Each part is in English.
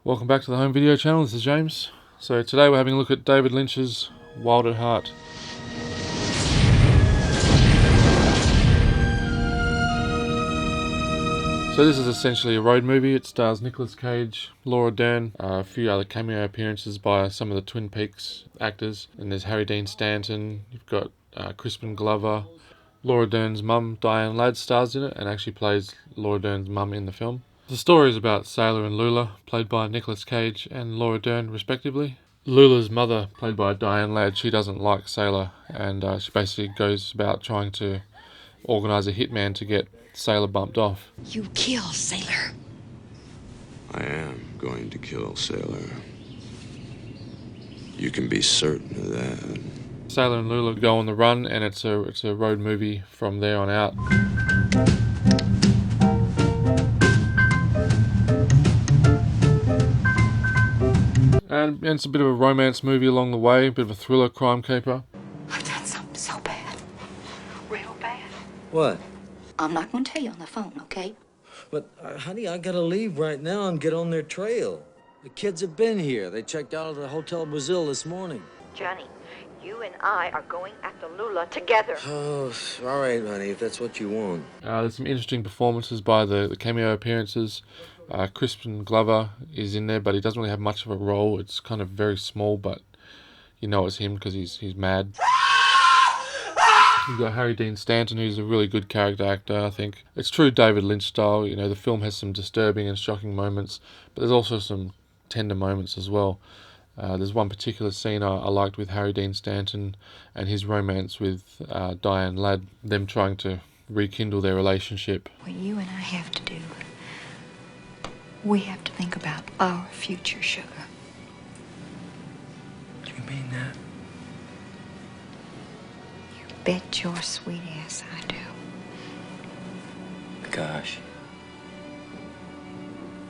Welcome back to the Home Video Channel. This is James. So today we're having a look at David Lynch's Wild at Heart. So this is essentially a road movie. It stars Nicolas Cage, Laura Dern, a few other cameo appearances by some of the Twin Peaks actors. And there's Harry Dean Stanton, you've got Crispin Glover. Laura Dern's mum, Diane Ladd, stars in it and actually plays Laura Dern's mum in the film. The story is about Sailor and Lula, played by Nicolas Cage and Laura Dern respectively. Lula's mother, played by Diane Ladd, she doesn't like Sailor, and she basically goes about trying to organise a hitman to get Sailor bumped off. You kill Sailor. I am going to kill Sailor. You can be certain of that. Sailor and Lula go on the run, and it's a road movie from there on out. And it's a bit of a romance movie along the way, a bit of a thriller, crime caper. I've done something so bad. Real bad. What? I'm not going to tell you on the phone, okay? But, honey, I gotta leave right now and get on their trail. The kids have been here. They checked out of the Hotel Brazil this morning. Johnny, you and I are going after Lula together. Oh, all right, honey, if that's what you want. There's some interesting performances by the cameo appearances. Crispin Glover is in there, but he doesn't really have much of a role. It's kind of very small, but you know it's him because he's mad. You've got Harry Dean Stanton, who's a really good character actor, I think. It's true David Lynch style. You know, the film has some disturbing and shocking moments, but there's also some tender moments as well. There's one particular scene I liked with Harry Dean Stanton and his romance with Diane Ladd, them trying to rekindle their relationship. What you and I have to do, we have to think about our future, sugar. Do you mean that? You bet your sweet ass I do. Gosh.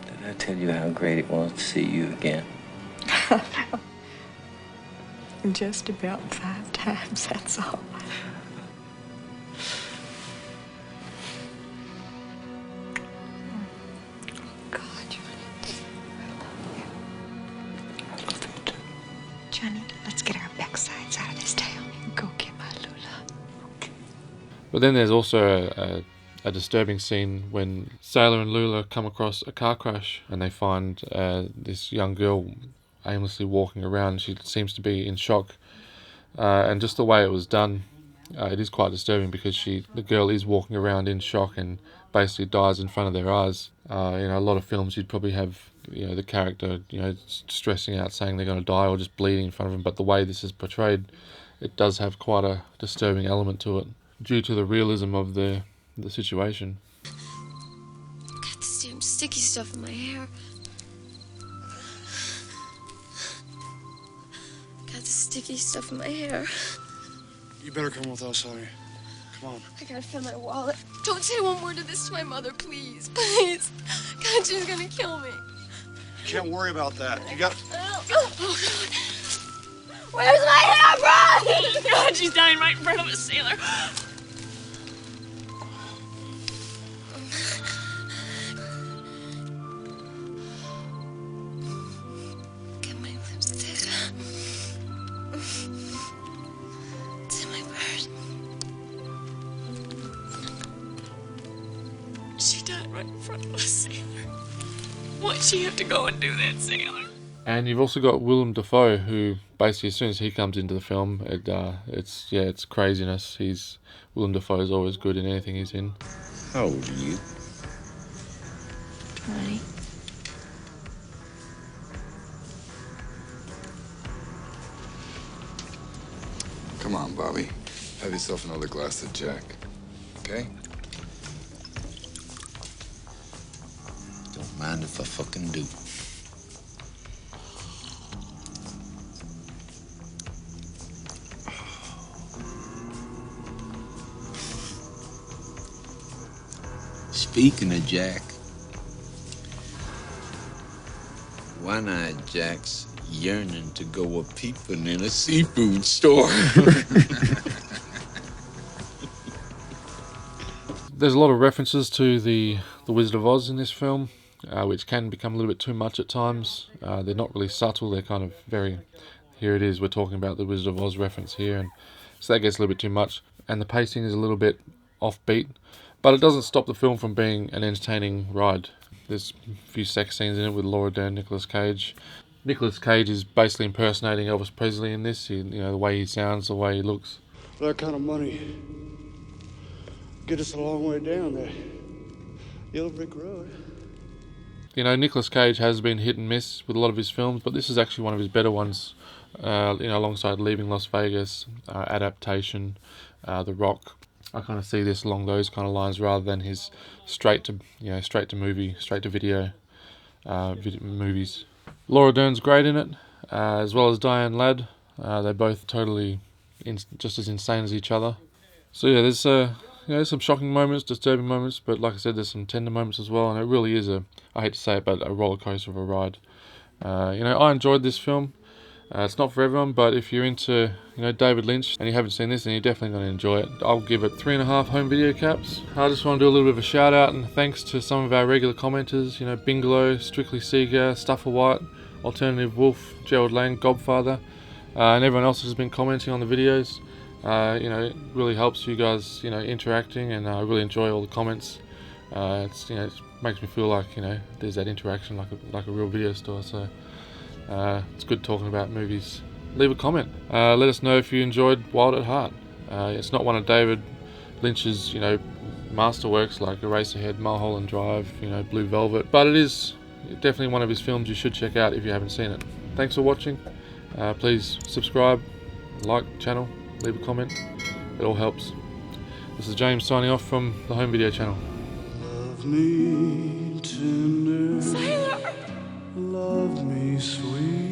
Did I tell you how great it was to see you again? Just about 5 times, that's all. Johnny, let's get our backsides out of this town and go get my Lula. But then there's also a disturbing scene when Sailor and Lula come across a car crash and they find this young girl aimlessly walking around. She seems to be in shock, and just the way it was done, it is quite disturbing because the girl is walking around in shock and basically dies in front of their eyes. A lot of films you'd probably have the character stressing out, saying they're going to die or just bleeding in front of them, but the way this is portrayed, it does have quite a disturbing element to it due to the realism of the situation. Got this damn sticky stuff in my hair. Got this sticky stuff in my hair. You better come with us, honey. Come on. I gotta find my wallet. Don't say one word of this to my mother, please. Please. God, she's gonna kill me. You can't worry about that. You got... Oh, God. Where's my hair, bro? God, she's dying right in front of a sailor. Get my lipstick. It's in my purse. She died right in front of a sailor. Why'd she have to go and do that, sailor? And you've also got Willem Dafoe, who basically as soon as he comes into the film, it's craziness. Willem Dafoe is always good in anything he's in. How old are you? 20. Come on, Bobby. Have yourself another glass of Jack, okay? Don't mind if I fucking do. Speaking of Jack, one-eyed Jack's yearning to go a-peeping in a seafood store. There's a lot of references to the Wizard of Oz in this film. which can become a little bit too much at times. They're not really subtle, they're kind of very, here it is, we're talking about the Wizard of Oz reference here, and so that gets a little bit too much, and the pacing is a little bit offbeat, but it doesn't stop the film from being an entertaining ride. There's a few sex scenes in it with Laura Dern, Nicolas Cage. Nicolas Cage is basically impersonating Elvis Presley in this, the way he sounds, the way he looks. That kind of money get us a long way down that yellow brick road. Nicolas Cage has been hit and miss with a lot of his films, but this is actually one of his better ones, alongside Leaving Las Vegas, Adaptation, The Rock. I kind of see this along those kind of lines rather than his straight to movie, straight to video, movies. Laura Dern's great in it, as well as Diane Ladd. They're both totally just as insane as each other. So yeah, there's some shocking moments, disturbing moments, but like I said, there's some tender moments as well, and it really is I hate to say it, but a roller coaster of a ride. I enjoyed this film. It's not for everyone, but if you're into David Lynch and you haven't seen this, then you're definitely going to enjoy it. I'll give it 3.5 home video caps. I just want to do a little bit of a shout out and thanks to some of our regular commenters, Bingalow, Strictly Seeger, Stuffer White, Alternative Wolf, Gerald Lang, Godfather, and everyone else who's been commenting on the videos. It really helps you guys, interacting, and I really enjoy all the comments. It makes me feel like, there's that interaction like a real video store, so it's good talking about movies. Leave a comment. Let us know if you enjoyed Wild at Heart. It's not one of David Lynch's, masterworks like Eraserhead, Mulholland Drive, Blue Velvet, but it is definitely one of his films you should check out if you haven't seen it. Thanks for watching. Please subscribe, like the channel, leave a comment. It all helps. This is James signing off from the Home Video channel. Love me tender, Sailor! love me sweet.